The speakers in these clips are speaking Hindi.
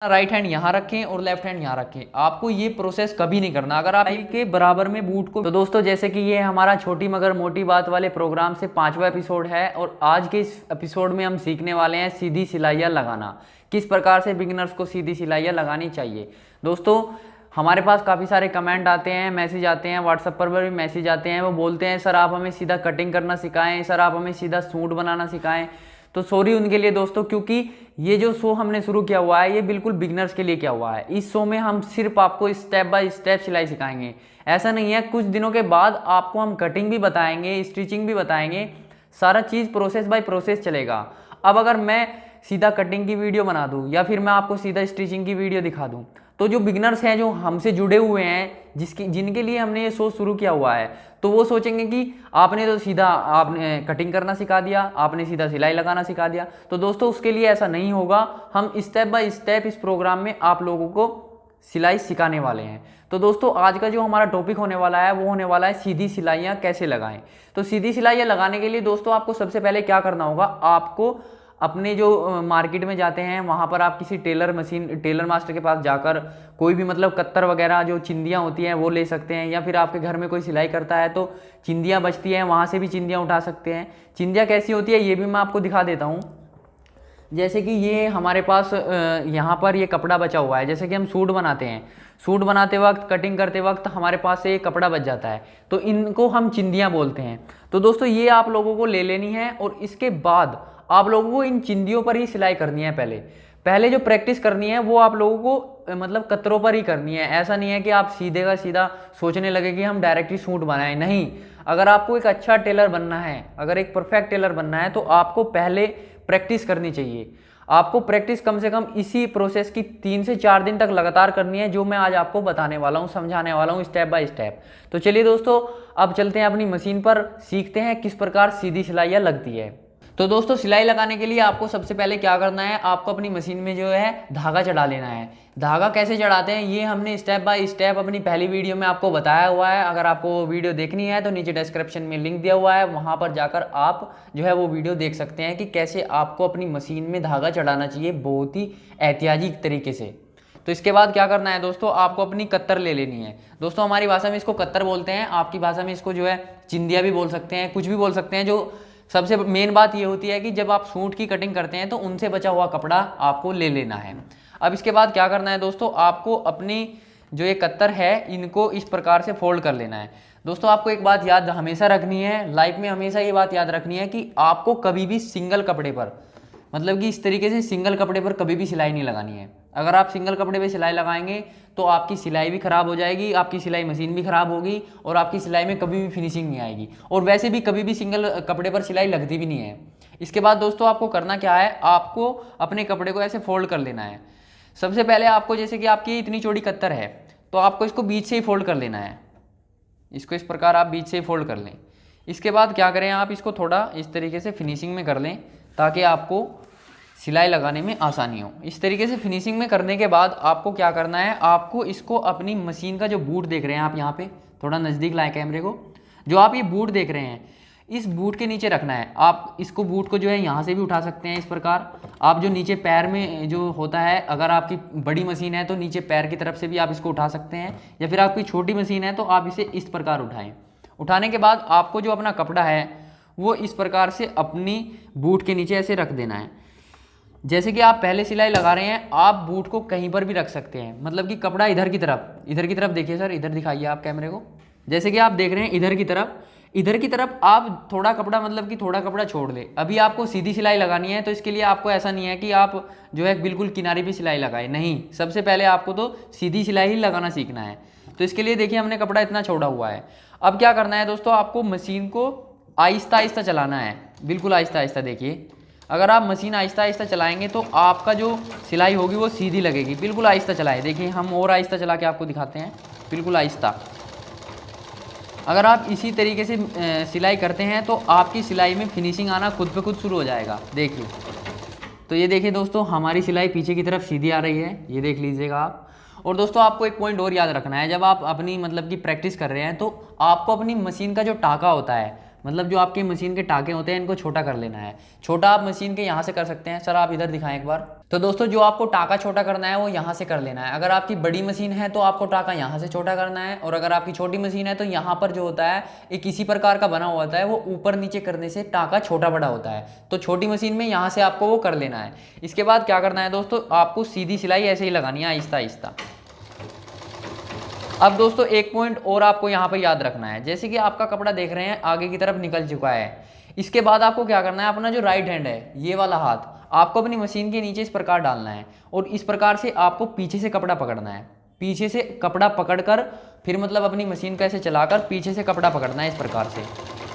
राइट हैंड यहाँ रखें और लेफ्ट हैंड यहाँ रखें। आपको ये प्रोसेस कभी नहीं करना अगर आप के बराबर में बूट को। तो दोस्तों जैसे कि ये हमारा छोटी मगर मोटी बात वाले प्रोग्राम से 5वां एपिसोड है और आज के इस एपिसोड में हम सीखने वाले हैं सीधी सिलाइयाँ लगाना, किस प्रकार से बिगिनर्स को सीधी सिलाइयाँ लगानी चाहिए। दोस्तों हमारे पास काफ़ी सारे कमेंट आते हैं, मैसेज आते हैं, व्हाट्सएप पर भी मैसेज आते हैं, वो बोलते हैं सर आप हमें सीधा कटिंग करना सिखाएं, सर आप हमें सीधा सूट बनाना सिखाएं। तो सॉरी उनके लिए दोस्तों, क्योंकि ये जो शो हमने शुरू किया हुआ है ये बिल्कुल बिगनर्स के लिए किया हुआ है। इस शो में हम सिर्फ आपको स्टेप बाय स्टेप सिलाई सिखाएंगे। ऐसा नहीं है, कुछ दिनों के बाद आपको हम कटिंग भी बताएंगे, स्टिचिंग भी बताएंगे, सारा चीज़ प्रोसेस बाय प्रोसेस चलेगा। अब अगर मैं सीधा कटिंग की वीडियो बना दूँ या फिर मैं आपको सीधा स्टिचिंग की वीडियो दिखा दूँ, तो जो बिगनर्स हैं जो हमसे जुड़े हुए हैं, जिनके लिए हमने ये शो शुरू किया हुआ है, तो वो सोचेंगे कि आपने तो सीधा आपने कटिंग करना सिखा दिया, आपने सीधा सिलाई लगाना सिखा दिया। तो दोस्तों उसके लिए ऐसा नहीं होगा, हम स्टेप बाय स्टेप इस प्रोग्राम में आप लोगों को सिलाई सिखाने वाले हैं। तो दोस्तों आज का जो हमारा टॉपिक होने वाला है वो होने वाला है सीधी सिलाइयाँ कैसे लगाएं। तो सीधी सिलाइयाँ लगाने के लिए दोस्तों आपको सबसे पहले क्या करना होगा, आपको अपने जो मार्केट में जाते हैं वहाँ पर आप किसी टेलर मास्टर के पास जाकर कोई भी मतलब कत्तर वगैरह जो चिंदियाँ होती हैं वो ले सकते हैं, या फिर आपके घर में कोई सिलाई करता है तो चिंदियाँ बचती हैं वहाँ से भी चिंदियाँ उठा सकते हैं। चिंदियाँ कैसी होती है ये भी मैं आपको दिखा देता हूँ। जैसे कि ये हमारे पास यहाँ पर ये कपड़ा बचा हुआ है, जैसे कि हम सूट बनाते हैं, सूट बनाते वक्त कटिंग करते वक्त हमारे पास से कपड़ा बच जाता है, तो इनको हम चिंदियाँ बोलते हैं। तो दोस्तों ये आप लोगों को ले लेनी है और इसके बाद आप लोगों को इन चिंदियों पर ही सिलाई करनी है। पहले जो प्रैक्टिस करनी है वो आप लोगों को मतलब कतरों पर ही करनी है। ऐसा नहीं है कि आप सीधे का सीधा सोचने लगे कि हम डायरेक्ट ही सूट बनाएं, नहीं। अगर आपको एक अच्छा टेलर बनना है, अगर एक परफेक्ट टेलर बनना है, तो आपको पहले प्रैक्टिस करनी चाहिए। आपको प्रैक्टिस कम से कम इसी प्रोसेस की 3 से 4 दिन तक लगातार करनी है, जो मैं आज आपको बताने वाला हूँ, समझाने वाला हूँ स्टेप बाय स्टेप। तो चलिए दोस्तों अब चलते हैं अपनी मशीन पर, सीखते हैं किस प्रकार सीधी सिलाइयाँ लगती है। तो दोस्तों सिलाई लगाने के लिए आपको सबसे पहले क्या करना है, आपको अपनी मशीन में जो है धागा चढ़ा लेना है। धागा कैसे चढ़ाते हैं ये हमने स्टेप बाय स्टेप अपनी पहली वीडियो में आपको बताया हुआ है। अगर आपको वो वीडियो देखनी है तो नीचे डिस्क्रिप्शन में लिंक दिया हुआ है, वहाँ पर जाकर आप जो है वो वीडियो देख सकते हैं कि कैसे आपको अपनी मशीन में धागा चढ़ाना चाहिए बहुत ही एहतियाती तरीके से। तो इसके बाद क्या करना है दोस्तों, आपको अपनी कत्तर ले लेनी है। दोस्तों हमारी भाषा में इसको कत्तर बोलते हैं, आपकी भाषा में इसको जो है चिंदिया भी बोल सकते हैं, कुछ भी बोल सकते हैं। जो सबसे मेन बात ये होती है कि जब आप सूट की कटिंग करते हैं तो उनसे बचा हुआ कपड़ा आपको ले लेना है। अब इसके बाद क्या करना है दोस्तों, आपको अपनी जो ये कत्तर है इनको इस प्रकार से फोल्ड कर लेना है। दोस्तों आपको एक बात याद हमेशा रखनी है, लाइफ में हमेशा ये बात याद रखनी है कि आपको कभी भी सिंगल कपड़े पर, मतलब कि इस तरीके से सिंगल कपड़े पर कभी भी सिलाई नहीं लगानी है। अगर आप सिंगल कपड़े पे सिलाई लगाएंगे तो आपकी सिलाई भी ख़राब हो जाएगी, आपकी सिलाई मशीन भी ख़राब होगी और आपकी सिलाई में कभी भी फिनिशिंग नहीं आएगी, और वैसे भी कभी भी सिंगल कपड़े पर सिलाई लगती भी नहीं है। इसके बाद दोस्तों आपको करना क्या है, आपको अपने कपड़े को ऐसे फोल्ड कर लेना है। सबसे पहले आपको, जैसे कि आपकी इतनी चौड़ी कत्तर है तो आपको इसको बीच से ही फोल्ड कर लेना है। इसको इस प्रकार आप बीच से ही फोल्ड कर लें। इसके बाद क्या करें, आप इसको थोड़ा इस तरीके से फिनिशिंग में कर लें ताकि आपको सिलाई लगाने में आसानी हो। इस तरीके से फिनिशिंग में करने के बाद आपको क्या करना है, आपको इसको अपनी मशीन का जो बूट देख रहे हैं आप यहाँ पे, थोड़ा नज़दीक लाएं कैमरे को, जो आप ये बूट देख रहे हैं इस बूट के नीचे रखना है। आप इसको बूट को जो है यहाँ से भी उठा सकते हैं इस प्रकार। आप जो नीचे पैर में जो होता है, अगर आपकी बड़ी मशीन है तो नीचे पैर की तरफ से भी आप इसको उठा सकते हैं, या फिर आपकी छोटी मशीन है तो आप इसे इस प्रकार उठाएँ। उठाने के बाद आपको जो अपना कपड़ा है वो इस प्रकार से अपनी बूट के नीचे ऐसे रख देना है। जैसे कि आप पहले सिलाई लगा रहे हैं, आप बूट को कहीं पर भी रख सकते हैं, मतलब कि कपड़ा इधर की तरफ देखिए सर, इधर दिखाइए आप कैमरे को। जैसे कि आप देख रहे हैं इधर की तरफ आप थोड़ा कपड़ा, मतलब कि थोड़ा कपड़ा छोड़ ले। अभी आपको सीधी सिलाई लगानी है तो इसके लिए आपको ऐसा नहीं है कि आप जो है बिल्कुल किनारे पे सिलाई लगाए, नहीं। सबसे पहले आपको तो सीधी सिलाई ही लगाना सीखना है। तो इसके लिए देखिए हमने कपड़ा इतना छोड़ा हुआ है। अब क्या करना है दोस्तों, आपको मशीन को आहिस्ता आहिस्ता चलाना है, बिल्कुल आहिस्ता आहिस्ता। देखिए अगर आप मशीन आहिस्ता आहिस्ता चलाएंगे तो आपका जो सिलाई होगी वो सीधी लगेगी। बिल्कुल आहिस्ता चलाएं। देखिए हम और आहिस्ता चला के आपको दिखाते हैं, बिल्कुल आहिस्ता। अगर आप इसी तरीके से सिलाई करते हैं तो आपकी सिलाई में फिनिशिंग आना खुद ब खुद शुरू हो जाएगा। देखिए, तो ये देखिए दोस्तों हमारी सिलाई पीछे की तरफ सीधी आ रही है, ये देख लीजिएगा आप। और दोस्तों आपको एक पॉइंट और याद रखना है, जब आप अपनी मतलब कि प्रैक्टिस कर रहे हैं तो आपको अपनी मशीन का जो टाका होता है, मतलब जो आपके मशीन के टाँके होते हैं इनको छोटा कर लेना है। छोटा आप मशीन के यहाँ से कर सकते हैं। सर आप इधर दिखाएं एक बार। तो दोस्तों जो आपको टाँका छोटा करना है वो यहाँ से कर लेना है। अगर आपकी बड़ी मशीन है तो आपको टाँका यहाँ से छोटा करना है, और अगर आपकी छोटी मशीन है तो यहाँ पर जो होता है एक इसी प्रकार का बना हुआ होता है, वो ऊपर नीचे करने से टाँका छोटा बड़ा होता है। तो छोटी मशीन में यहाँ से आपको वो कर लेना है। इसके बाद क्या करना है दोस्तों, आपको सीधी सिलाई ऐसे ही लगानी है आहिस्ता आहिस्ता। अब दोस्तों एक पॉइंट और आपको यहाँ पर याद रखना है, जैसे कि आपका कपड़ा देख रहे हैं आगे की तरफ निकल चुका है। इसके बाद आपको क्या करना है, अपना जो राइट हैंड है ये वाला हाथ आपको अपनी मशीन के नीचे इस प्रकार डालना है, और इस प्रकार से आपको पीछे से कपड़ा पकड़ना है। पीछे से कपड़ा पकड़कर फिर मतलब अपनी मशीन को ऐसे चलाकर पीछे से कपड़ा पकड़ना है इस प्रकार से,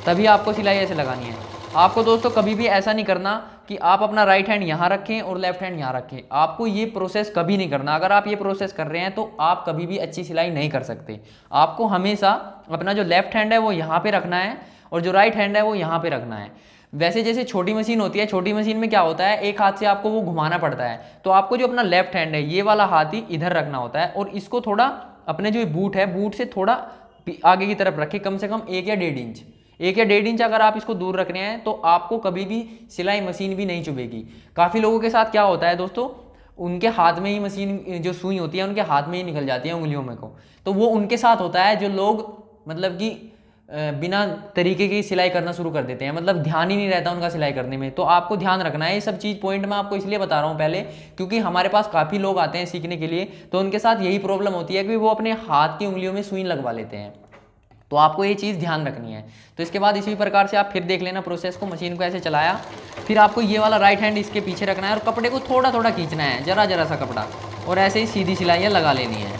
तभी आपको सिलाई ऐसे लगानी है। आपको दोस्तों कभी भी ऐसा नहीं करना कि आप अपना राइट हैंड यहाँ रखें और लेफ्ट हैंड यहाँ रखें। आपको ये प्रोसेस कभी नहीं करना। अगर आप ये प्रोसेस कर रहे हैं तो आप कभी भी अच्छी सिलाई नहीं कर सकते। आपको हमेशा अपना जो लेफ्ट हैंड है वो यहाँ पे रखना है और जो राइट हैंड है वो यहाँ पे रखना है। वैसे जैसे छोटी मशीन होती है, छोटी मशीन में क्या होता है एक हाथ से आपको वो घुमाना पड़ता है, तो आपको जो अपना लेफ्ट हैंड है ये वाला हाथ ही इधर रखना होता है, और इसको थोड़ा अपने जो बूट है बूट से थोड़ा आगे की तरफ रखें, कम से कम 1 या 1.5 इंच। 1 या 1.5 इंच अगर आप इसको दूर रख रहे हैं तो आपको कभी भी सिलाई मशीन भी नहीं चुभेगी। काफ़ी लोगों के साथ क्या होता है दोस्तों, उनके हाथ में ही मशीन जो सुई होती है उनके हाथ में ही निकल जाती है उंगलियों में को, तो वो उनके साथ होता है जो लोग मतलब कि बिना तरीके की सिलाई करना शुरू कर देते हैं, मतलब ध्यान ही नहीं रहता उनका सिलाई करने में। तो आपको ध्यान रखना है ये सब चीज़। पॉइंट मैं आपको इसलिए बता रहा हूँ पहले, क्योंकि हमारे पास काफ़ी लोग आते हैं सीखने के लिए, तो उनके साथ यही प्रॉब्लम होती है कि वो अपने हाथ की उंगलियों में सुई लगवा लेते हैं। तो आपको ये चीज़ ध्यान रखनी है। तो इसके बाद इसी प्रकार से आप फिर देख लेना प्रोसेस को। मशीन को ऐसे चलाया, फिर आपको ये वाला राइट हैंड इसके पीछे रखना है और कपड़े को थोड़ा थोड़ा खींचना है, जरा जरा सा कपड़ा, और ऐसे ही सीधी सिलाइयाँ लगा लेनी है।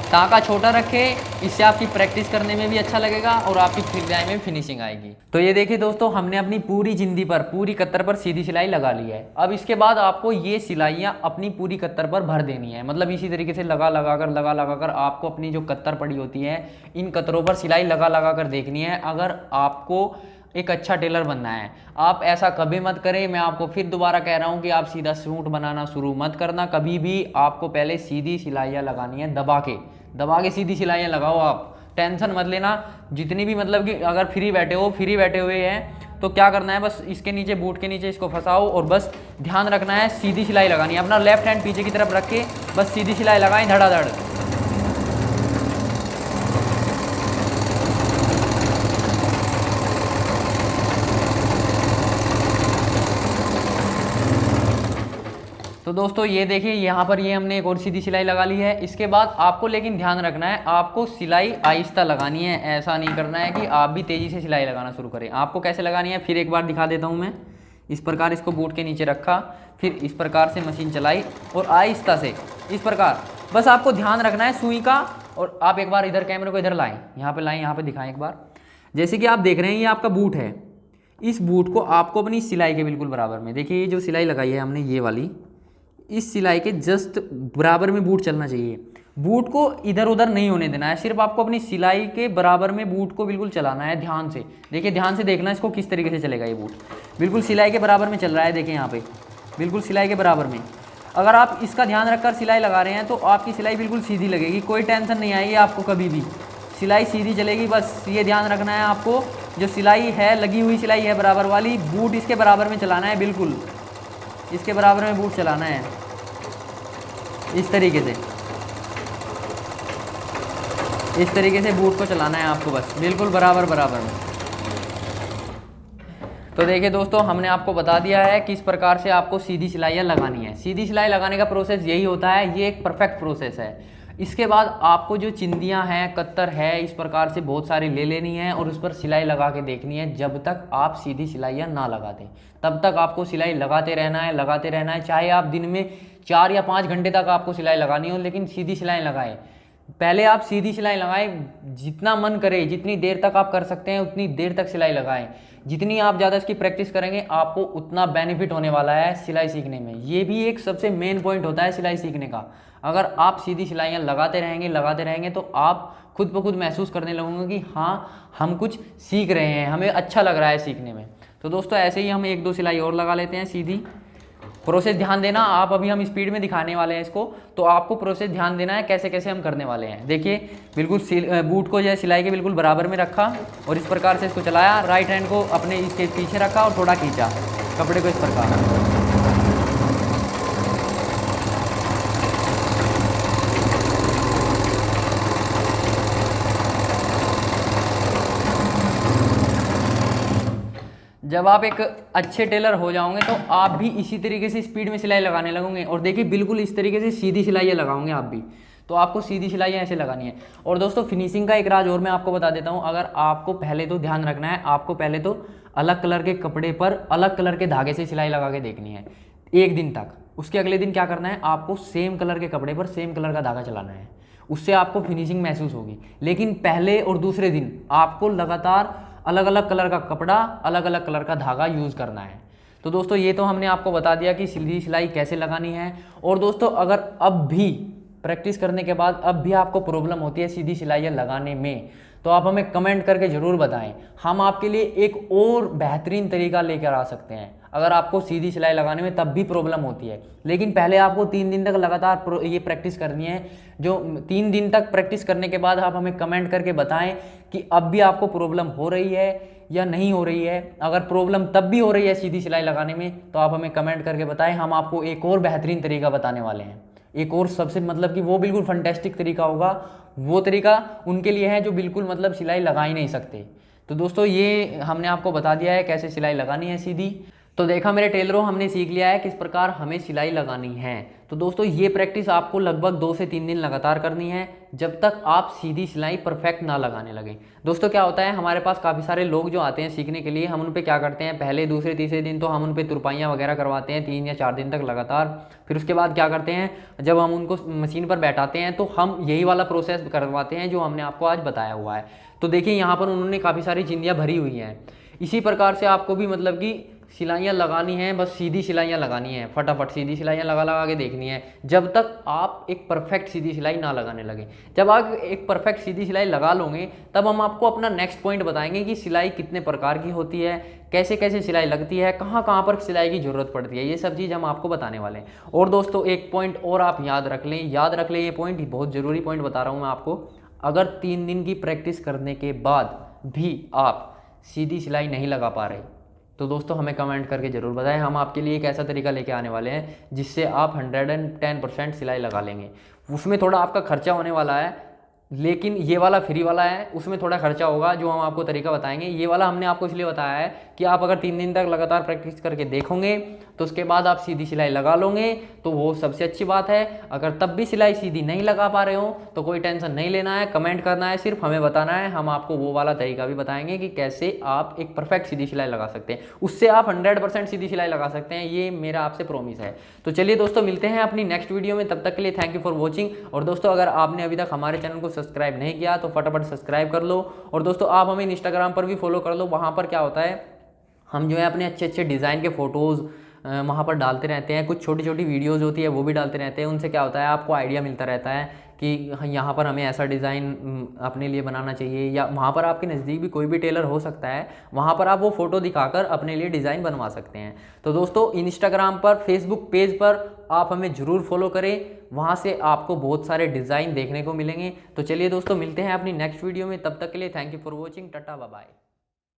टाँका छोटा रखें, इससे आपकी प्रैक्टिस करने में भी अच्छा लगेगा और आपकी सिलाई में फिनिशिंग आएगी। तो ये देखिए दोस्तों, हमने अपनी पूरी जिंदी पर, पूरी कत्तर पर सीधी सिलाई लगा ली है। अब इसके बाद आपको ये सिलाइयाँ अपनी पूरी कत्तर पर भर देनी है, मतलब इसी तरीके से लगा लगा कर आपको अपनी जो कत्तर पड़ी होती है इन कतरों पर सिलाई लगा कर देखनी है। अगर आपको एक अच्छा टेलर बनना है, आप ऐसा कभी मत करें। मैं आपको फिर दोबारा कह रहा हूँ कि आप सीधा सूट बनाना शुरू मत करना कभी भी। आपको पहले सीधी सिलाइयाँ लगानी है, दबा के सीधी सिलाइयाँ लगाओ। आप टेंशन मत लेना। जितनी भी मतलब कि अगर फ्री बैठे हुए हैं तो क्या करना है, बस इसके नीचे बूट के नीचे इसको फंसाओ और बस ध्यान रखना है सीधी सिलाई लगानी है। अपना लेफ्ट हैंड पीछे की तरफ रख के बस सीधी सिलाई लगाएं धड़ाधड़। तो दोस्तों ये देखिए यहाँ पर ये हमने एक और सीधी सिलाई लगा ली है। इसके बाद आपको लेकिन ध्यान रखना है, आपको सिलाई आहिस्ता लगानी है। ऐसा नहीं करना है कि आप भी तेज़ी से सिलाई लगाना शुरू करें। आपको कैसे लगानी है फिर एक बार दिखा देता हूँ मैं। इस प्रकार इसको बूट के नीचे रखा, फिर इस प्रकार से मशीन चलाई और आहिस्ता से इस प्रकार। बस आपको ध्यान रखना है सुई का। और आप एक बार इधर कैमरे को इधर लाएँ, यहाँ पर लाएँ, यहाँ पर दिखाएँ एक बार। जैसे कि आप देख रहे हैं ये आपका बूट है, इस बूट को आपको अपनी सिलाई के बिल्कुल बराबर में, देखिए ये जो सिलाई लगाई है हमने ये वाली, इस सिलाई के जस्ट बराबर में बूट चलना चाहिए। बूट को इधर उधर नहीं होने देना है, सिर्फ आपको अपनी सिलाई के बराबर में बूट को बिल्कुल चलाना है। ध्यान से देखिए, ध्यान से देखना इसको किस तरीके से चलेगा। ये बूट बिल्कुल सिलाई के बराबर में चल रहा है, देखिए यहाँ पे बिल्कुल सिलाई के बराबर में। अगर आप इसका ध्यान रखकर सिलाई लगा रहे हैं तो आपकी सिलाई बिल्कुल सीधी लगेगी, कोई टेंशन नहीं आएगी आपको, कभी भी सिलाई सीधी चलेगी। बस ये ध्यान रखना है आपको, जो सिलाई है लगी हुई सिलाई है बराबर वाली, बूट इसके बराबर में चलाना है, बिल्कुल इसके बराबर में बूट चलाना है इस तरीके से बूट को चलाना है आपको, बस बिल्कुल बराबर में। तो देखिए दोस्तों, हमने आपको बता दिया है किस प्रकार से आपको सीधी सिलाइयाँ लगानी है। सीधी सिलाई लगाने का प्रोसेस यही होता है, ये एक परफेक्ट प्रोसेस है। इसके बाद आपको जो चिंदियाँ हैं, कत्तर है, इस प्रकार से बहुत सारी ले लेनी है और उस पर सिलाई लगा के देखनी है। जब तक आप सीधी सिलाइयाँ ना लगा दें तब तक आपको सिलाई लगाते रहना है। चाहे आप दिन में 4 या 5 घंटे तक आपको सिलाई लगानी हो, लेकिन सीधी सिलाई लगाएं। पहले आप सीधी सिलाई लगाएं, जितना मन करे, जितनी देर तक आप कर सकते हैं उतनी देर तक सिलाई लगाएं। जितनी आप ज़्यादा इसकी प्रैक्टिस करेंगे आपको उतना बेनिफिट होने वाला है सिलाई सीखने में। ये भी एक सबसे मेन पॉइंट होता है सिलाई सीखने का। अगर आप सीधी सिलाइयाँ लगाते रहेंगे तो आप खुद ब खुद महसूस करने लगोगे कि हाँ, हम कुछ सीख रहे हैं, हमें अच्छा लग रहा है सीखने में। तो दोस्तों ऐसे ही हम 1-2 सिलाई और लगा लेते हैं सीधी। प्रोसेस ध्यान देना आप, अभी हम स्पीड में दिखाने वाले हैं इसको, तो आपको प्रोसेस ध्यान देना है कैसे कैसे हम करने वाले हैं। देखिए बिल्कुल बूट को जो है सिलाई के बिल्कुल बराबर में रखा और इस प्रकार से इसको चलाया, राइट हैंड को अपने इसके पीछे रखा और थोड़ा खींचा कपड़े को इस प्रकार। जब आप एक अच्छे टेलर हो जाओगे तो आप भी इसी तरीके से स्पीड में सिलाई लगाने लगोगे। और देखिए बिल्कुल इस तरीके से सीधी सिलाइयाँ लगाओगे आप भी, तो आपको सीधी सिलाइयाँ ऐसे लगानी है। और दोस्तों फिनिशिंग का एक राज और मैं आपको बता देता हूँ। अगर आपको पहले तो ध्यान रखना है, आपको पहले तो अलग कलर के कपड़े पर अलग कलर के धागे से सिलाई लगा के देखनी है एक दिन तक। उसके अगले दिन क्या करना है, आपको सेम कलर के कपड़े पर सेम कलर का धागा चलाना है, उससे आपको फिनिशिंग महसूस होगी। लेकिन पहले और दूसरे दिन आपको लगातार अलग अलग कलर का कपड़ा, अलग अलग कलर का धागा यूज़ करना है। तो दोस्तों ये तो हमने आपको बता दिया कि सीधी सिलाई कैसे लगानी है। और दोस्तों अगर अब भी प्रैक्टिस करने के बाद अब भी आपको प्रॉब्लम होती है सीधी सिलाइयाँ लगाने में, तो आप हमें कमेंट करके ज़रूर बताएं। हम आपके लिए एक और बेहतरीन तरीका लेकर आ सकते हैं। अगर आपको सीधी सिलाई लगाने में तब भी प्रॉब्लम होती है, लेकिन पहले आपको 3 दिन तक लगातार ये प्रैक्टिस करनी है। जो 3 दिन तक प्रैक्टिस करने के बाद आप हमें कमेंट करके बताएं कि अब भी आपको प्रॉब्लम हो रही है या नहीं हो रही है। अगर प्रॉब्लम तब भी हो रही है सीधी सिलाई लगाने में, तो आप हमें कमेंट करके बताएं। हम आपको एक और बेहतरीन तरीका बताने वाले हैं, एक और सबसे मतलब कि वो बिल्कुल फंटेस्टिक तरीका होगा। वो तरीका उनके लिए है जो बिल्कुल मतलब सिलाई लगा ही नहीं सकते। तो दोस्तों ये हमने आपको बता दिया है कैसे सिलाई लगानी है सीधी। तो देखा मेरे टेलरों, हमने सीख लिया है किस प्रकार हमें सिलाई लगानी है। तो दोस्तों ये प्रैक्टिस आपको लगभग 2 से 3 दिन लगातार करनी है, जब तक आप सीधी सिलाई परफेक्ट ना लगाने लगे। दोस्तों क्या होता है, हमारे पास काफ़ी सारे लोग जो आते हैं सीखने के लिए, हम उन पे क्या करते हैं, पहले दूसरे तीसरे दिन तो हम उन पे तुरपाइयाँ वगैरह करवाते हैं 3 या 4 दिन तक लगातार। फिर उसके बाद क्या करते हैं, जब हम उनको मशीन पर बैठाते हैं तो हम यही वाला प्रोसेस करवाते हैं जो हमने आपको आज बताया हुआ है। तो देखिए यहाँ पर उन्होंने काफ़ी सारी चिंदियाँ भरी हुई हैं। इसी प्रकार से आपको भी मतलब कि सिलाइयाँ लगानी हैं, बस सीधी सिलाइयाँ लगानी है, फटाफट सीधी सिलाइयाँ लगा लगा के देखनी है, जब तक आप एक परफेक्ट सीधी सिलाई ना लगाने लगे। जब आप एक परफेक्ट सीधी सिलाई लगा लोगे तब हम आपको अपना नेक्स्ट पॉइंट बताएंगे कि सिलाई कितने प्रकार की होती है, कैसे कैसे सिलाई लगती है, कहाँ कहाँ पर सिलाई की ज़रूरत पड़ती है, ये सब चीज़ हम आपको बताने वाले हैं। और दोस्तों एक पॉइंट और आप याद रख लें, ये पॉइंट बहुत ज़रूरी पॉइंट बता रहा हूँ मैं आपको। अगर 3 दिन की प्रैक्टिस करने के बाद भी आप सीधी सिलाई नहीं लगा पा रहे, तो दोस्तों हमें कमेंट करके ज़रूर बताएं। हम आपके लिए एक ऐसा तरीका लेके आने वाले हैं जिससे आप 110% सिलाई लगा लेंगे। उसमें थोड़ा आपका खर्चा होने वाला है, लेकिन ये वाला फ्री वाला है, उसमें थोड़ा खर्चा होगा जो हम आपको तरीका बताएंगे। ये वाला हमने आपको इसलिए बताया है कि आप अगर 3 दिन तक लगातार प्रैक्टिस करके देखोगे तो उसके बाद आप सीधी सिलाई लगा लोगे, तो वो सबसे अच्छी बात है। अगर तब भी सिलाई सीधी नहीं लगा पा रहे हो तो कोई टेंशन नहीं लेना है, कमेंट करना है, सिर्फ हमें बताना है। हम आपको वो वाला तरीका भी बताएंगे कि कैसे आप एक परफेक्ट सीधी सिलाई लगा सकते हैं, उससे आप 100% सीधी सिलाई लगा सकते हैं। ये मेरा आपसे प्रॉमिस है। तो चलिए दोस्तों मिलते हैं अपनी नेक्स्ट वीडियो में, तब तक के लिए थैंक यू फॉर वॉचिंग। और दोस्तों अगर आपने अभी तक हमारे चैनल को सब्सक्राइब नहीं किया तो फटाफट सब्सक्राइब कर लो। और दोस्तों आप हमें इंस्टाग्राम पर भी फॉलो कर लो। वहाँ पर क्या होता है, हम जो है अपने अच्छे अच्छे डिज़ाइन के फ़ोटोज़ वहाँ पर डालते रहते हैं, कुछ छोटी छोटी वीडियोज़ होती है वो भी डालते रहते हैं। उनसे क्या होता है, आपको आइडिया मिलता रहता है कि यहाँ पर हमें ऐसा डिज़ाइन अपने लिए बनाना चाहिए, या वहाँ पर आपके नज़दीक भी कोई भी टेलर हो सकता है, वहाँ पर आप वो फ़ोटो दिखाकर अपने लिए डिज़ाइन बनवा सकते हैं। तो दोस्तों इंस्टाग्राम पर, फेसबुक पेज पर आप हमें ज़रूर फॉलो करें, वहाँ से आपको बहुत सारे डिज़ाइन देखने को मिलेंगे। तो चलिए दोस्तों मिलते हैं अपनी नेक्स्ट वीडियो में, तब तक के लिए thank you for watching, tata bye bye.